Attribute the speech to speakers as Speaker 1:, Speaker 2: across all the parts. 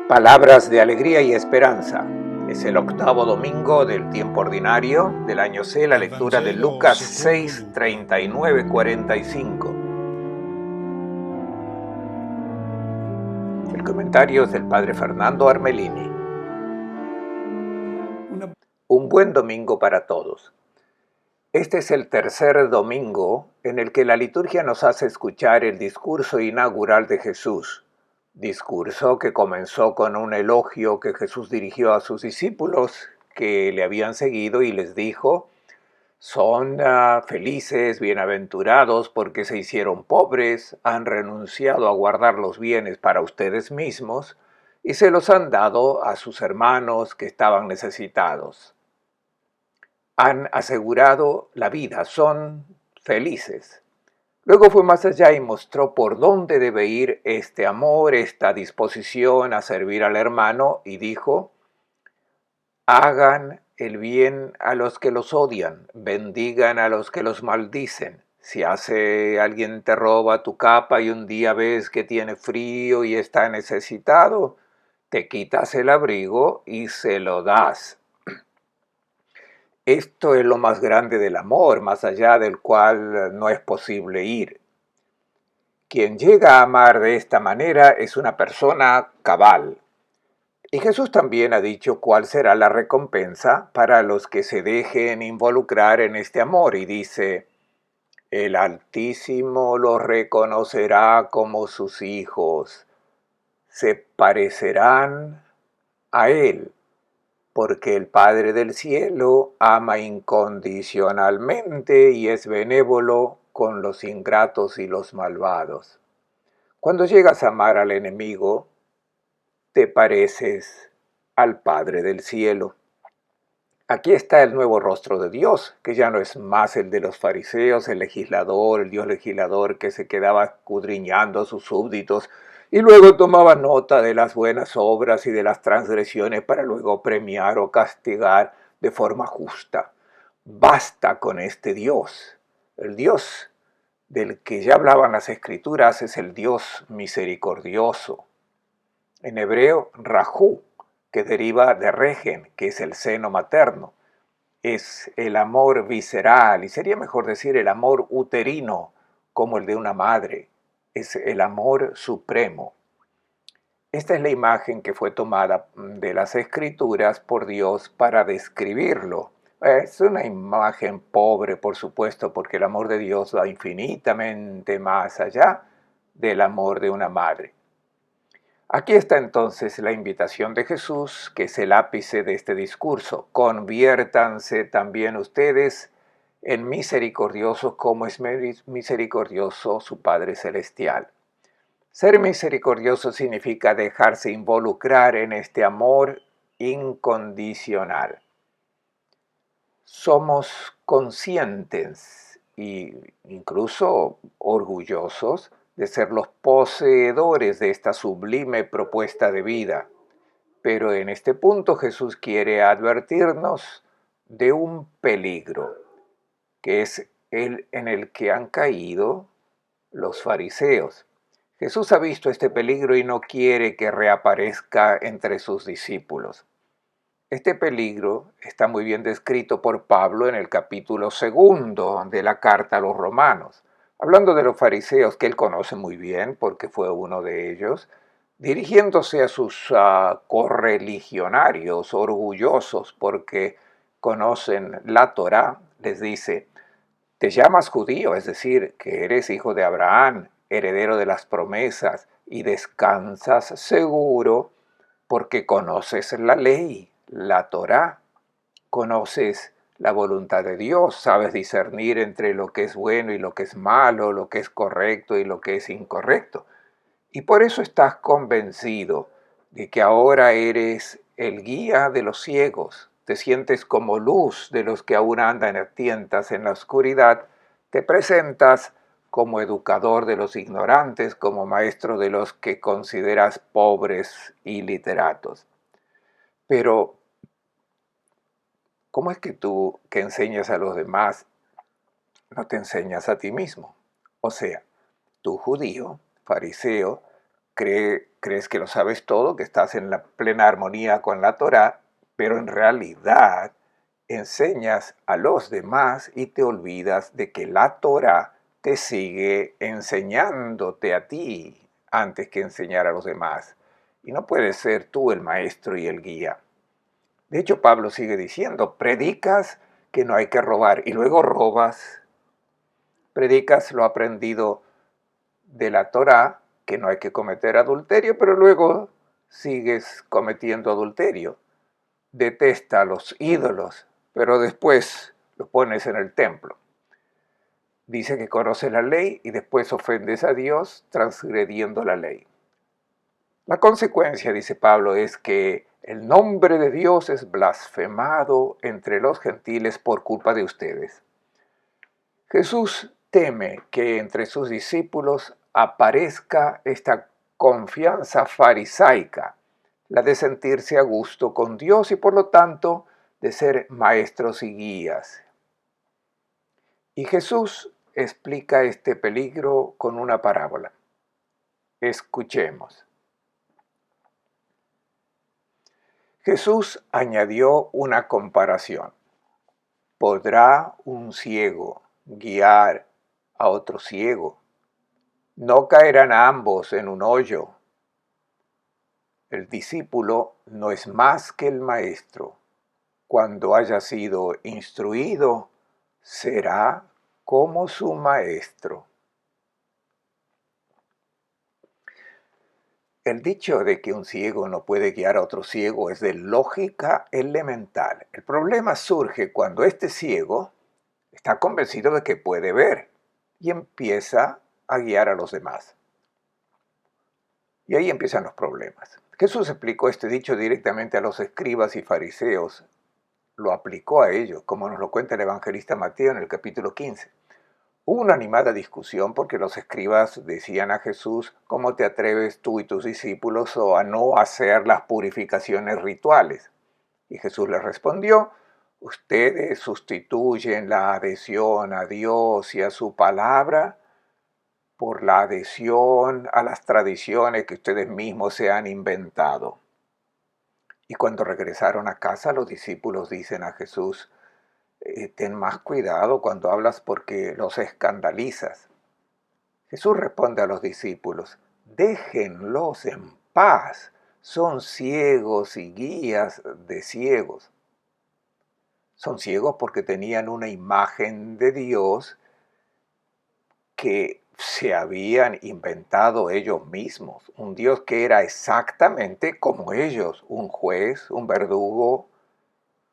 Speaker 1: Palabras de alegría y esperanza. Es el octavo domingo del tiempo ordinario del año C, la lectura de Lucas 6, 39, 45. El comentario es del Padre Fernando Armelini. Un buen domingo para todos. Este es el tercer domingo en el que la liturgia nos hace escuchar el discurso inaugural de Jesús. Discurso que comenzó con un elogio que Jesús dirigió a sus discípulos que le habían seguido y les dijo: son felices, bienaventurados porque se hicieron pobres, han renunciado a guardar los bienes para ustedes mismos y se los han dado a sus hermanos que estaban necesitados. Han asegurado la vida, son felices. Luego fue más allá y mostró por dónde debe ir este amor, esta disposición a servir al hermano, y dijo: hagan el bien a los que los odian, bendigan a los que los maldicen. Si alguien te roba tu capa y un día ves que tiene frío y está necesitado, te quitas el abrigo y se lo das. Esto es lo más grande del amor, más allá del cual no es posible ir. Quien llega a amar de esta manera es una persona cabal. Y Jesús también ha dicho cuál será la recompensa para los que se dejen involucrar en este amor, y dice: el Altísimo los reconocerá como sus hijos, se parecerán a Él, porque el Padre del cielo ama incondicionalmente y es benévolo con los ingratos y los malvados. Cuando llegas a amar al enemigo, te pareces al Padre del cielo. Aquí está el nuevo rostro de Dios, que ya no es más el de los fariseos, el legislador, el Dios legislador que se quedaba escudriñando a sus súbditos y luego tomaba nota de las buenas obras y de las transgresiones para luego premiar o castigar de forma justa. Basta con este Dios. El Dios del que ya hablaban las Escrituras es el Dios misericordioso. En hebreo, Rajú, que deriva de regen, que es el seno materno. Es el amor visceral, y sería mejor decir el amor uterino, como el de una madre. Es el amor supremo. Esta es la imagen que fue tomada de las Escrituras por Dios para describirlo. Es una imagen pobre, por supuesto, porque el amor de Dios va infinitamente más allá del amor de una madre. Aquí está entonces la invitación de Jesús, que es el ápice de este discurso. Conviértanse también ustedes en misericordiosos como es misericordioso su Padre Celestial. Ser misericordioso significa dejarse involucrar en este amor incondicional. Somos conscientes e incluso orgullosos de ser los poseedores de esta sublime propuesta de vida. Pero en este punto Jesús quiere advertirnos de un peligro, que es el en el que han caído los fariseos. Jesús ha visto este peligro y no quiere que reaparezca entre sus discípulos. Este peligro está muy bien descrito por Pablo en el capítulo 2 de la carta a los Romanos, hablando de los fariseos que él conoce muy bien porque fue uno de ellos, dirigiéndose a sus correligionarios orgullosos porque conocen la Torá, les dice: te llamas judío, es decir, que eres hijo de Abraham, heredero de las promesas, y descansas seguro porque conoces la ley, la Torá, conoces la voluntad de Dios, sabes discernir entre lo que es bueno y lo que es malo, lo que es correcto y lo que es incorrecto. Y por eso estás convencido de que ahora eres el guía de los ciegos, te sientes como luz de los que aún andan a tientas en la oscuridad, te presentas como educador de los ignorantes, como maestro de los que consideras pobres y literatos. Pero, ¿cómo es que tú, que enseñas a los demás, no te enseñas a ti mismo? O sea, tú judío, fariseo, crees que lo sabes todo, que estás en la plena armonía con la Torá, pero en realidad enseñas a los demás y te olvidas de que la Torá te sigue enseñándote a ti antes que enseñar a los demás. Y no puedes ser tú el maestro y el guía. De hecho, Pablo sigue diciendo, predicas que no hay que robar y luego robas. Predicas lo aprendido de la Torá, que no hay que cometer adulterio, pero luego sigues cometiendo adulterio. Detesta a los ídolos, pero después los pones en el templo. Dice que conoce la ley y después ofendes a Dios transgrediendo la ley. La consecuencia, dice Pablo, es que el nombre de Dios es blasfemado entre los gentiles por culpa de ustedes. Jesús teme que entre sus discípulos aparezca esta confianza farisaica, la de sentirse a gusto con Dios y por lo tanto de ser maestros y guías. Y Jesús explica este peligro con una parábola. Escuchemos. Jesús añadió una comparación. ¿Podrá un ciego guiar a otro ciego? ¿No caerán ambos en un hoyo? El discípulo no es más que el maestro. Cuando haya sido instruido, será como su maestro. El dicho de que un ciego no puede guiar a otro ciego es de lógica elemental. El problema surge cuando este ciego está convencido de que puede ver y empieza a guiar a los demás. Y ahí empiezan los problemas. Jesús explicó este dicho directamente a los escribas y fariseos. Lo aplicó a ellos, como nos lo cuenta el evangelista Mateo en el capítulo 15. Hubo una animada discusión porque los escribas decían a Jesús, ¿cómo te atreves tú y tus discípulos a no hacer las purificaciones rituales? Y Jesús les respondió, ustedes sustituyen la adhesión a Dios y a su palabra por la adhesión a las tradiciones que ustedes mismos se han inventado. Y cuando regresaron a casa, los discípulos dicen a Jesús, ten más cuidado cuando hablas porque los escandalizas. Jesús responde a los discípulos, déjenlos en paz, son ciegos y guías de ciegos. Son ciegos porque tenían una imagen de Dios que se habían inventado ellos mismos, un Dios que era exactamente como ellos, un juez, un verdugo,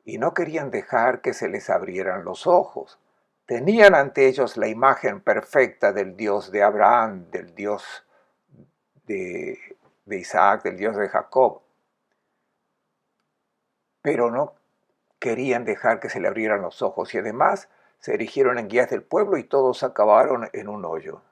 Speaker 1: y no querían dejar que se les abrieran los ojos. Tenían ante ellos la imagen perfecta del Dios de Abraham, del Dios de, Isaac, del Dios de Jacob, pero no querían dejar que se le abrieran los ojos y además se erigieron en guías del pueblo y todos acabaron en un hoyo.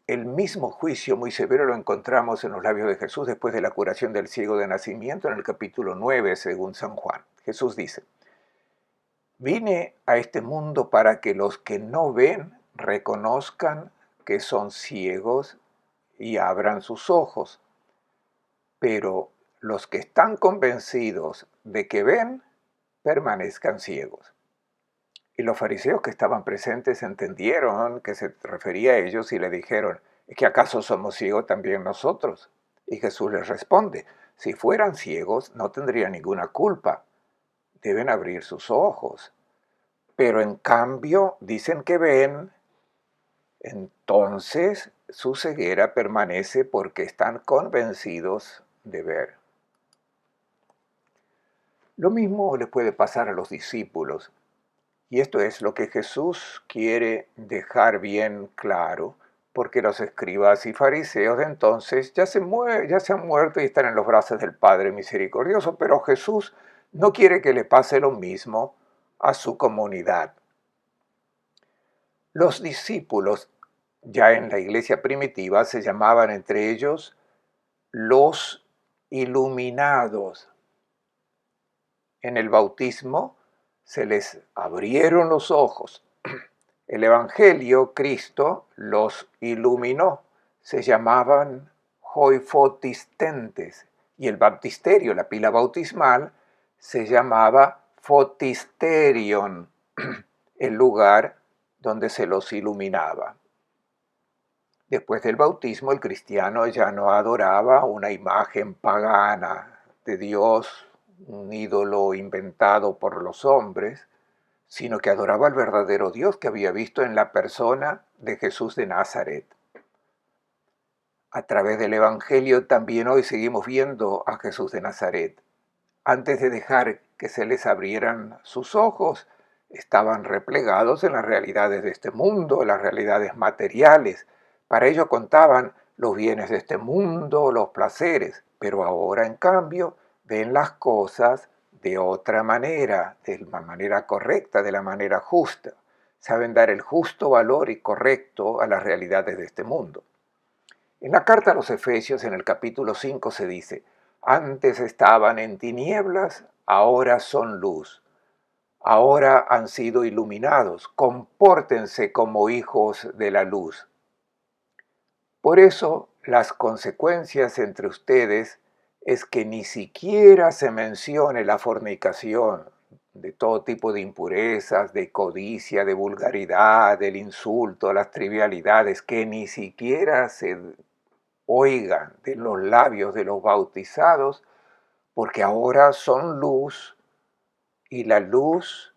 Speaker 1: El mismo juicio muy severo lo encontramos en los labios de Jesús después de la curación del ciego de nacimiento en el capítulo 9, según San Juan. Jesús dice, vine a este mundo para que los que no ven reconozcan que son ciegos y abran sus ojos, pero los que están convencidos de que ven, permanezcan ciegos. Y los fariseos que estaban presentes entendieron que se refería a ellos y le dijeron, ¿es que acaso somos ciegos también nosotros? Y Jesús les responde, si fueran ciegos no tendrían ninguna culpa, deben abrir sus ojos. Pero en cambio dicen que ven, entonces su ceguera permanece porque están convencidos de ver. Lo mismo le puede pasar a los discípulos. Y esto es lo que Jesús quiere dejar bien claro, porque los escribas y fariseos de entonces ya se han muerto y están en los brazos del Padre misericordioso, pero Jesús no quiere que le pase lo mismo a su comunidad. Los discípulos, ya en la iglesia primitiva, se llamaban entre ellos los iluminados. En el bautismo se les abrieron los ojos El Evangelio, Cristo, los iluminó. Se llamaban hoifotistentes. Y el baptisterio, la pila bautismal, se llamaba fotisterion, el lugar donde se los iluminaba. Después del bautismo, el cristiano ya no adoraba una imagen pagana de Dios, un ídolo inventado por los hombres, sino que adoraba al verdadero Dios que había visto en la persona de Jesús de Nazaret. A través del Evangelio también hoy seguimos viendo a Jesús de Nazaret. Antes de dejar que se les abrieran sus ojos, estaban replegados en las realidades de este mundo, las realidades materiales. Para ello contaban los bienes de este mundo, los placeres, pero ahora en cambio ven las cosas de otra manera, de la manera correcta, de la manera justa. Saben dar el justo valor y correcto a las realidades de este mundo. En la carta a los Efesios, en el capítulo 5, se dice: antes estaban en tinieblas, ahora son luz. Ahora han sido iluminados, compórtense como hijos de la luz. Por eso, las consecuencias entre ustedes es que ni siquiera se mencione la fornicación, de todo tipo de impurezas, de codicia, de vulgaridad, del insulto, las trivialidades, que ni siquiera se oigan de los labios de los bautizados, porque ahora son luz, y la luz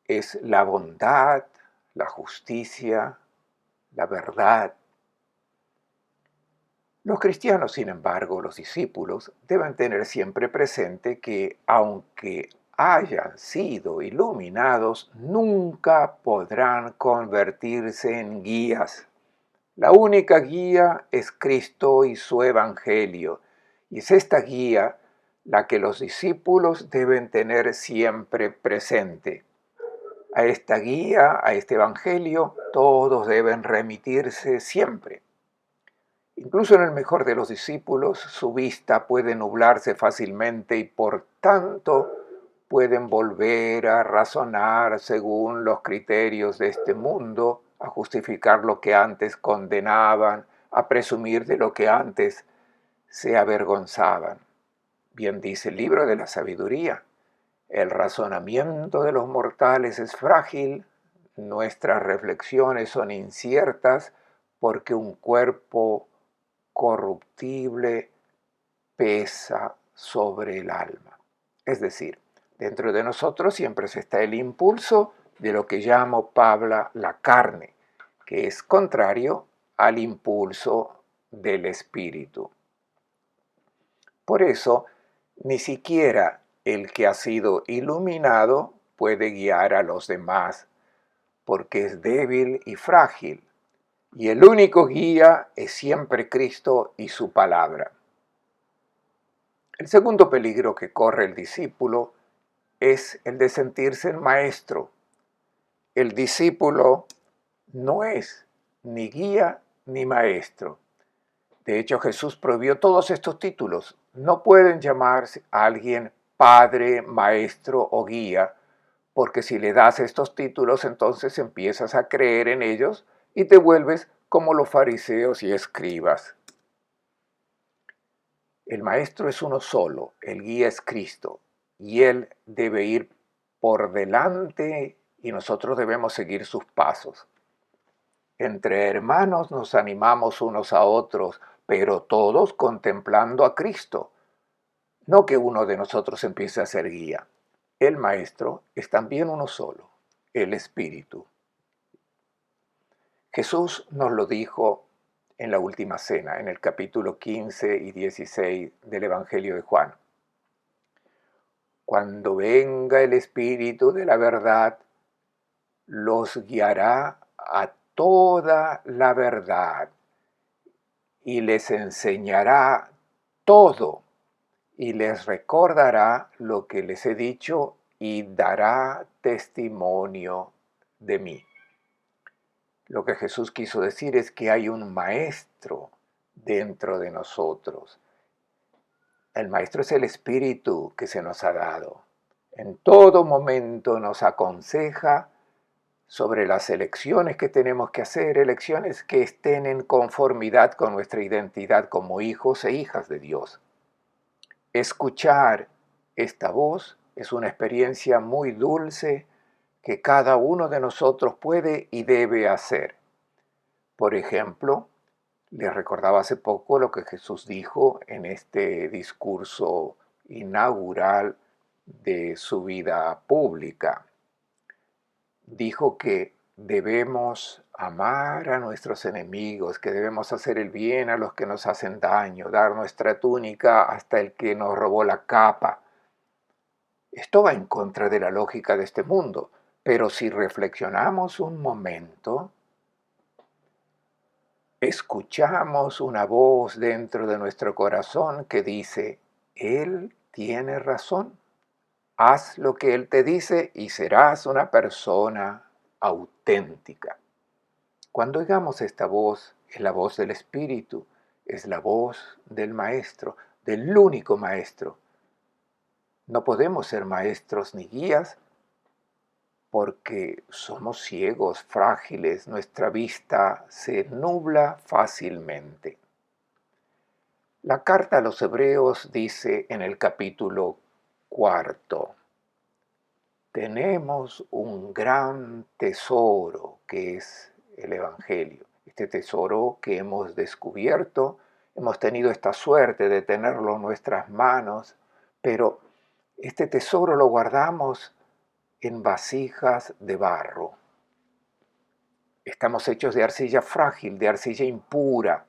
Speaker 1: es la bondad, la justicia, la verdad. Los cristianos, sin embargo, los discípulos, deben tener siempre presente que, aunque hayan sido iluminados, nunca podrán convertirse en guías. La única guía es Cristo y su Evangelio, y es esta guía la que los discípulos deben tener siempre presente. A esta guía, a este Evangelio, todos deben remitirse siempre. Incluso en el mejor de los discípulos, su vista puede nublarse fácilmente y por tanto pueden volver a razonar según los criterios de este mundo, a justificar lo que antes condenaban, a presumir de lo que antes se avergonzaban. Bien dice el libro de la sabiduría: el razonamiento de los mortales es frágil, nuestras reflexiones son inciertas, porque un cuerpo corruptible pesa sobre el alma. Es decir, dentro de nosotros siempre está el impulso de lo que llamo Pablo la carne, que es contrario al impulso del espíritu. Por eso, ni siquiera el que ha sido iluminado puede guiar a los demás, porque es débil y frágil, y el único guía es siempre Cristo y su palabra. El segundo peligro que corre el discípulo es el de sentirse el maestro. El discípulo no es ni guía ni maestro. De hecho, Jesús prohibió todos estos títulos. No pueden llamarse a alguien padre, maestro o guía, porque si le das estos títulos, entonces empiezas a creer en ellos y te vuelves como los fariseos y escribas. El maestro es uno solo, el guía es Cristo, y Él debe ir por delante y nosotros debemos seguir sus pasos. Entre hermanos nos animamos unos a otros, pero todos contemplando a Cristo. No que uno de nosotros empiece a ser guía. El maestro es también uno solo, el Espíritu. Jesús nos lo dijo en la última cena, en el capítulo 15 y 16 del Evangelio de Juan. Cuando venga el Espíritu de la verdad, los guiará a toda la verdad y les enseñará todo y les recordará lo que les he dicho y dará testimonio de mí. Lo que Jesús quiso decir es que hay un maestro dentro de nosotros. El maestro es el Espíritu que se nos ha dado. En todo momento nos aconseja sobre las elecciones que tenemos que hacer, elecciones que estén en conformidad con nuestra identidad como hijos e hijas de Dios. Escuchar esta voz es una experiencia muy dulce que cada uno de nosotros puede y debe hacer. Por ejemplo, les recordaba hace poco lo que Jesús dijo en este discurso inaugural de su vida pública. Dijo que debemos amar a nuestros enemigos, que debemos hacer el bien a los que nos hacen daño, dar nuestra túnica hasta el que nos robó la capa. Esto va en contra de la lógica de este mundo, pero si reflexionamos un momento, escuchamos una voz dentro de nuestro corazón que dice, Él tiene razón. Haz lo que Él te dice y serás una persona auténtica. Cuando oigamos esta voz, es la voz del Espíritu, es la voz del Maestro, del único Maestro. No podemos ser maestros ni guías porque somos ciegos, frágiles, nuestra vista se nubla fácilmente. La carta a los Hebreos dice en el capítulo 4, tenemos un gran tesoro que es el Evangelio. Este tesoro que hemos descubierto, hemos tenido esta suerte de tenerlo en nuestras manos, pero este tesoro lo guardamos en vasijas de barro. Estamos hechos de arcilla frágil, de arcilla impura.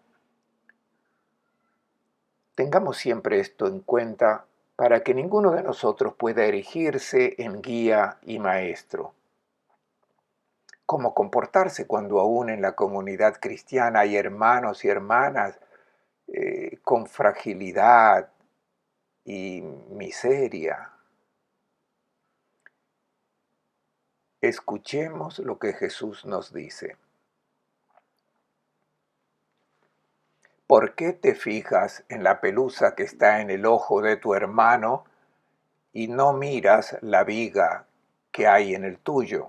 Speaker 1: Tengamos siempre esto en cuenta para que ninguno de nosotros pueda erigirse en guía y maestro. Cómo comportarse cuando aún en la comunidad cristiana hay hermanos y hermanas con fragilidad y miseria. Escuchemos lo que Jesús nos dice. ¿Por qué te fijas en la pelusa que está en el ojo de tu hermano y no miras la viga que hay en el tuyo?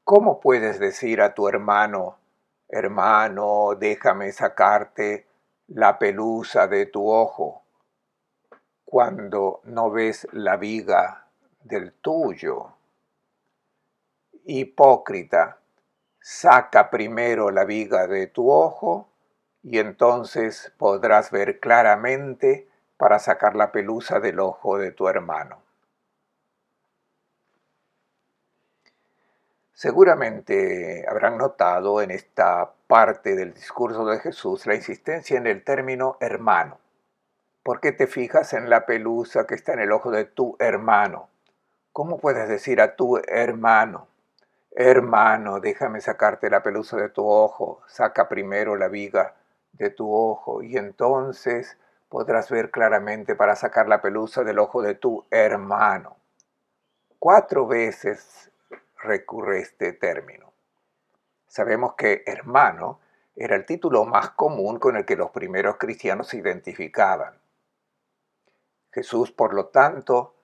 Speaker 1: ¿Cómo puedes decir a tu hermano, hermano, déjame sacarte la pelusa de tu ojo, cuando no ves la viga del tuyo? Hipócrita, saca primero la viga de tu ojo y entonces podrás ver claramente para sacar la pelusa del ojo de tu hermano. Seguramente habrán notado en esta parte del discurso de Jesús la insistencia en el término hermano. ¿Por qué te fijas en la pelusa que está en el ojo de tu hermano? ¿Cómo puedes decir a tu hermano, hermano, déjame sacarte la pelusa de tu ojo, saca primero la viga de tu ojo y entonces podrás ver claramente para sacar la pelusa del ojo de tu hermano? 4 veces recurre este término. Sabemos que hermano era el título más común con el que los primeros cristianos se identificaban. Jesús, por lo tanto,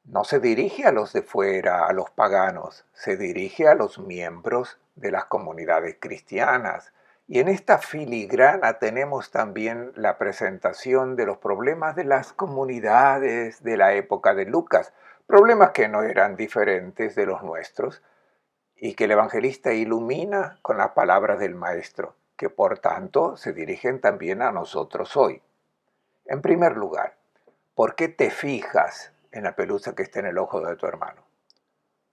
Speaker 1: no se dirige a los de fuera, a los paganos, se dirige a los miembros de las comunidades cristianas. Y en esta filigrana tenemos también la presentación de los problemas de las comunidades de la época de Lucas, problemas que no eran diferentes de los nuestros y que el evangelista ilumina con las palabras del Maestro, que por tanto se dirigen también a nosotros hoy. En primer lugar, ¿por qué te fijas en la pelusa que está en el ojo de tu hermano?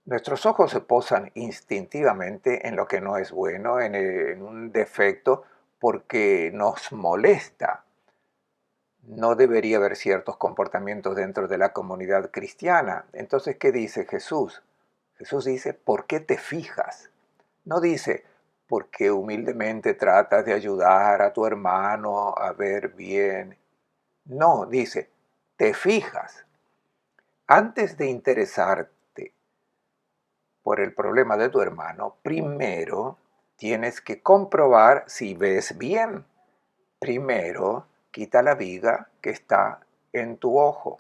Speaker 1: Nuestros ojos se posan instintivamente en lo que no es bueno, en un defecto, porque nos molesta. No debería haber ciertos comportamientos dentro de la comunidad cristiana. Entonces, ¿qué dice Jesús? Jesús dice, ¿por qué te fijas? No dice, ¿por qué humildemente tratas de ayudar a tu hermano a ver bien? No, dice, te fijas. Antes de interesarte por el problema de tu hermano, primero tienes que comprobar si ves bien. Primero, quita la viga que está en tu ojo.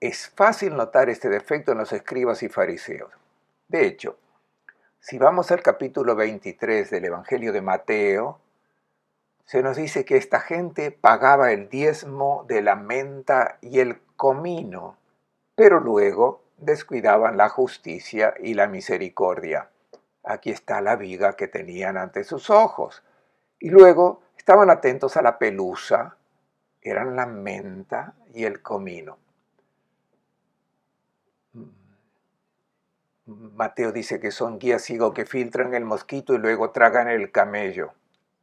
Speaker 1: Es fácil notar este defecto en los escribas y fariseos. De hecho, si vamos al capítulo 23 del Evangelio de Mateo, se nos dice que esta gente pagaba el diezmo de la menta y el comino, pero luego descuidaban la justicia y la misericordia. Aquí está la viga que tenían ante sus ojos. Y luego estaban atentos a la pelusa, eran la menta y el comino. Mateo dice que son guías ciegos que filtran el mosquito y luego tragan el camello.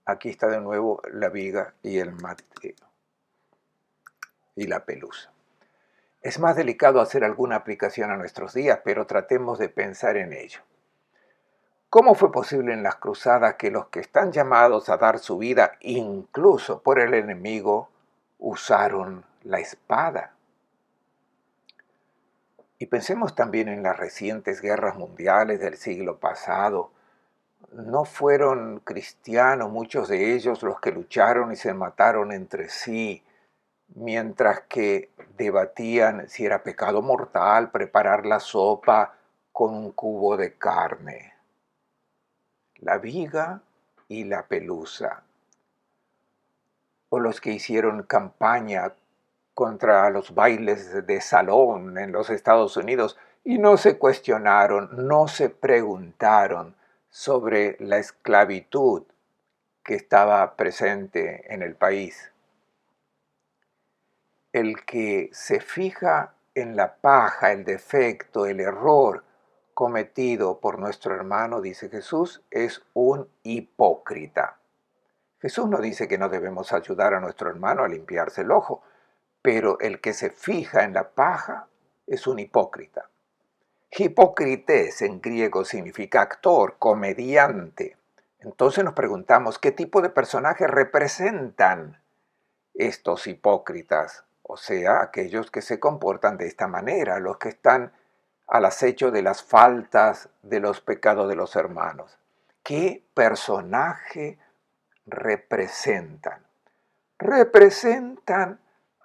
Speaker 1: Aquí está de nuevo la viga y el Mateo y la pelusa. Es más delicado hacer alguna aplicación a nuestros días, pero tratemos de pensar en ello. ¿Cómo fue posible en las cruzadas que los que están llamados a dar su vida, incluso por el enemigo, usaron la espada? Y pensemos también en las recientes guerras mundiales del siglo pasado. No fueron cristianos muchos de ellos los que lucharon y se mataron entre sí, mientras que debatían si era pecado mortal preparar la sopa con un cubo de carne. La viga y la pelusa. O los que hicieron campaña contra los bailes de salón en los Estados Unidos y no se cuestionaron, no se preguntaron sobre la esclavitud que estaba presente en el país. El que se fija en la paja, el defecto, el error cometido por nuestro hermano, dice Jesús, es un hipócrita. Jesús no dice que no debemos ayudar a nuestro hermano a limpiarse el ojo, pero el que se fija en la paja es un hipócrita. Hipócrites en griego significa actor, comediante. Entonces nos preguntamos qué tipo de personajes representan estos hipócritas, o sea, aquellos que se comportan de esta manera, los que están al acecho de las faltas, de los pecados de los hermanos. ¿Qué personaje representan? Representan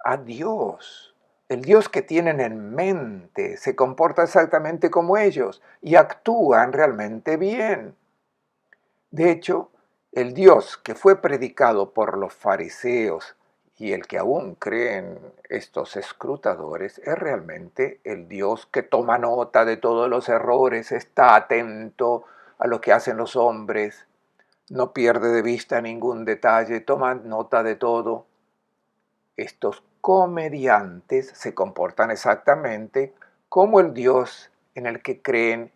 Speaker 1: a Dios. El Dios que tienen en mente se comporta exactamente como ellos y actúan realmente bien. De hecho, el Dios que fue predicado por los fariseos y el que aún creen estos escrutadores es realmente el Dios que toma nota de todos los errores, está atento a lo que hacen los hombres, no pierde de vista ningún detalle, toma nota de todo. Estos comediantes se comportan exactamente como el Dios en el que creen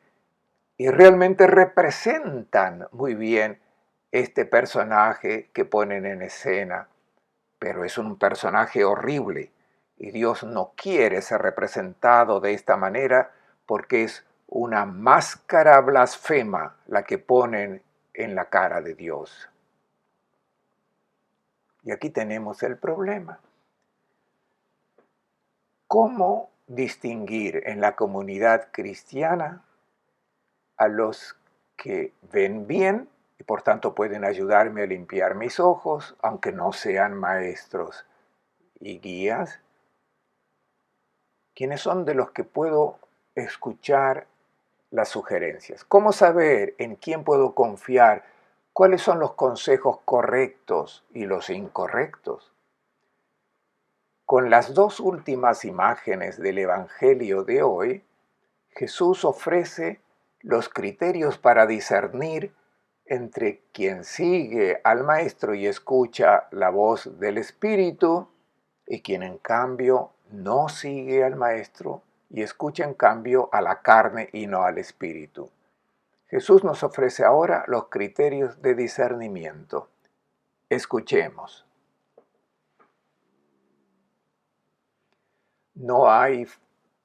Speaker 1: y realmente representan muy bien este personaje que ponen en escena. Pero es un personaje horrible y Dios no quiere ser representado de esta manera porque es una máscara blasfema la que ponen en la cara de Dios. Y aquí tenemos el problema. ¿Cómo distinguir en la comunidad cristiana a los que ven bien y por tanto pueden ayudarme a limpiar mis ojos, aunque no sean maestros y guías? ¿Quiénes son de los que puedo escuchar las sugerencias? ¿Cómo saber en quién puedo confiar? ¿Cuáles son los consejos correctos y los incorrectos? Con las dos últimas imágenes del Evangelio de hoy, Jesús ofrece los criterios para discernir entre quien sigue al Maestro y escucha la voz del Espíritu y quien en cambio no sigue al Maestro y escucha en cambio a la carne y no al Espíritu. Jesús nos ofrece ahora los criterios de discernimiento. Escuchemos. No hay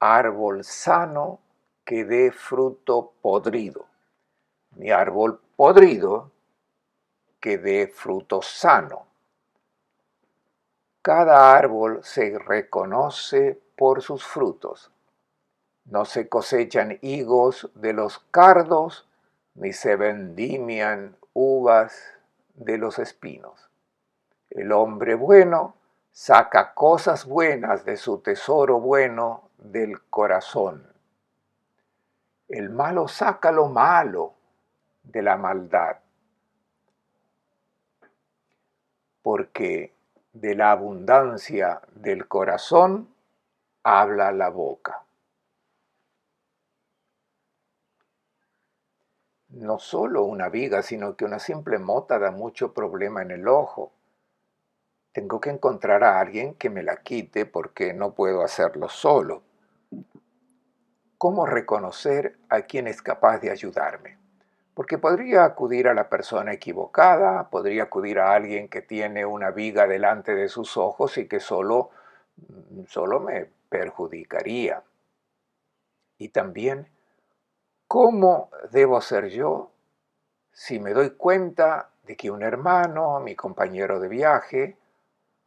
Speaker 1: árbol sano que dé fruto podrido, ni árbol podrido que dé fruto sano. Cada árbol se reconoce por sus frutos. No se cosechan higos de los cardos, ni se vendimian uvas de los espinos. El hombre bueno saca cosas buenas de su tesoro bueno del corazón. El malo saca lo malo de la maldad, porque de la abundancia del corazón habla la boca. No solo una viga, sino que una simple mota da mucho problema en el ojo. Tengo que encontrar a alguien que me la quite porque no puedo hacerlo solo. ¿Cómo reconocer a quien es capaz de ayudarme? Porque podría acudir a la persona equivocada, podría acudir a alguien que tiene una viga delante de sus ojos y que solo me perjudicaría. Y también, ¿cómo debo ser yo si me doy cuenta de que un hermano, mi compañero de viaje,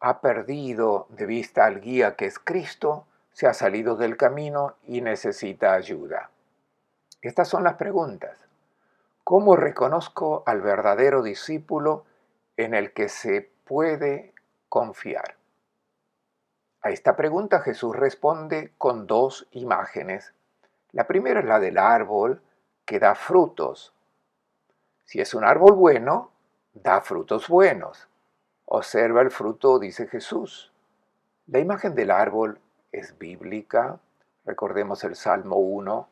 Speaker 1: ha perdido de vista al guía que es Cristo, se ha salido del camino y necesita ayuda? Estas son las preguntas. ¿Cómo reconozco al verdadero discípulo en el que se puede confiar? A esta pregunta Jesús responde con dos imágenes. La primera es la del árbol que da frutos. Si es un árbol bueno, da frutos buenos. Observa el fruto, dice Jesús. La imagen del árbol es bíblica. Recordemos el Salmo 1.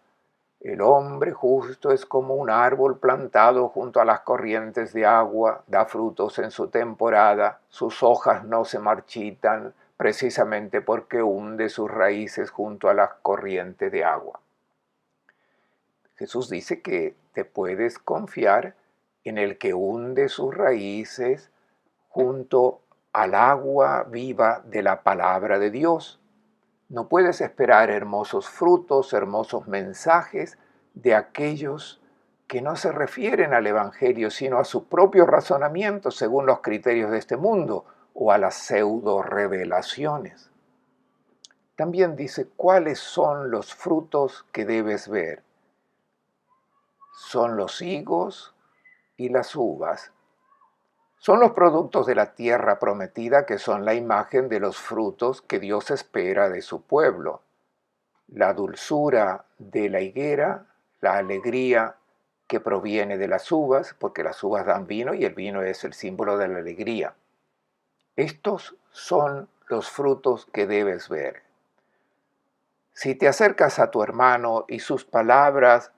Speaker 1: El hombre justo es como un árbol plantado junto a las corrientes de agua, da frutos en su temporada, sus hojas no se marchitan, precisamente porque hunde sus raíces junto a las corrientes de agua. Jesús dice que te puedes confiar en el que hunde sus raíces junto al agua viva de la palabra de Dios. No puedes esperar hermosos frutos, hermosos mensajes de aquellos que no se refieren al Evangelio, sino a su propio razonamiento según los criterios de este mundo o a las pseudo revelaciones. También dice cuáles son los frutos que debes ver. Son los higos y las uvas. Son los productos de la tierra prometida que son la imagen de los frutos que Dios espera de su pueblo. La dulzura de la higuera, la alegría que proviene de las uvas, porque las uvas dan vino y el vino es el símbolo de la alegría. Estos son los frutos que debes ver. Si te acercas a tu hermano y sus palabras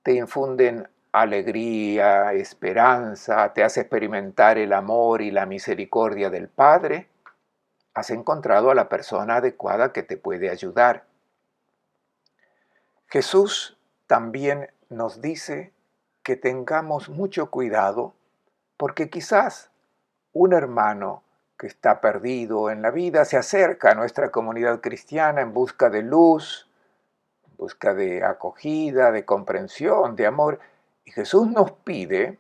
Speaker 1: te infunden alegría, esperanza, te hace experimentar el amor y la misericordia del Padre, has encontrado a la persona adecuada que te puede ayudar. Jesús también nos dice que tengamos mucho cuidado porque quizás un hermano que está perdido en la vida se acerca a nuestra comunidad cristiana en busca de luz, en busca de acogida, de comprensión, de amor. Y Jesús nos pide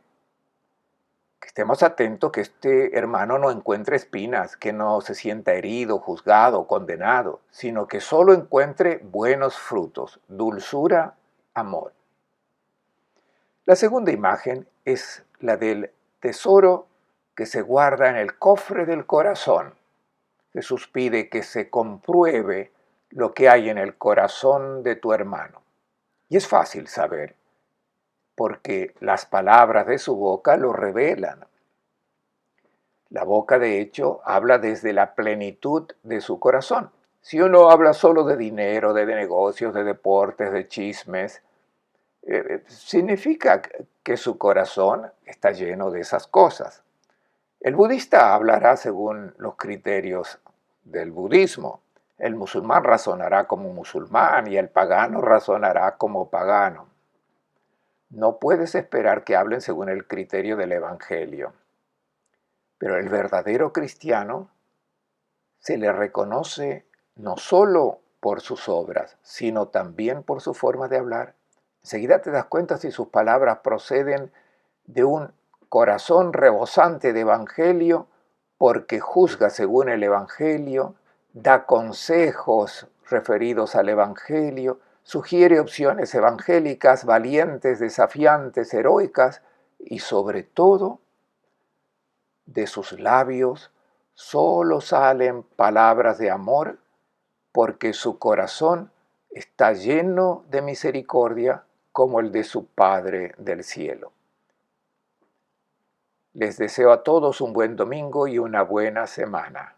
Speaker 1: que estemos atentos, que este hermano no encuentre espinas, que no se sienta herido, juzgado, condenado, sino que solo encuentre buenos frutos, dulzura, amor. La segunda imagen es la del tesoro que se guarda en el cofre del corazón. Jesús pide que se compruebe lo que hay en el corazón de tu hermano. Y es fácil saber, porque las palabras de su boca lo revelan. La boca, de hecho, habla desde la plenitud de su corazón. Si uno habla solo de dinero, de negocios, de deportes, de chismes, significa que su corazón está lleno de esas cosas. El budista hablará según los criterios del budismo. El musulmán razonará como musulmán y el pagano razonará como pagano. No puedes esperar que hablen según el criterio del Evangelio. Pero el verdadero cristiano se le reconoce no solo por sus obras, sino también por su forma de hablar. Enseguida te das cuenta si sus palabras proceden de un corazón rebosante de evangelio, porque juzga según el evangelio, da consejos referidos al evangelio, sugiere opciones evangélicas valientes, desafiantes, heroicas y sobre todo, de sus labios solo salen palabras de amor porque su corazón está lleno de misericordia como el de su Padre del cielo. Les deseo a todos un buen domingo y una buena semana.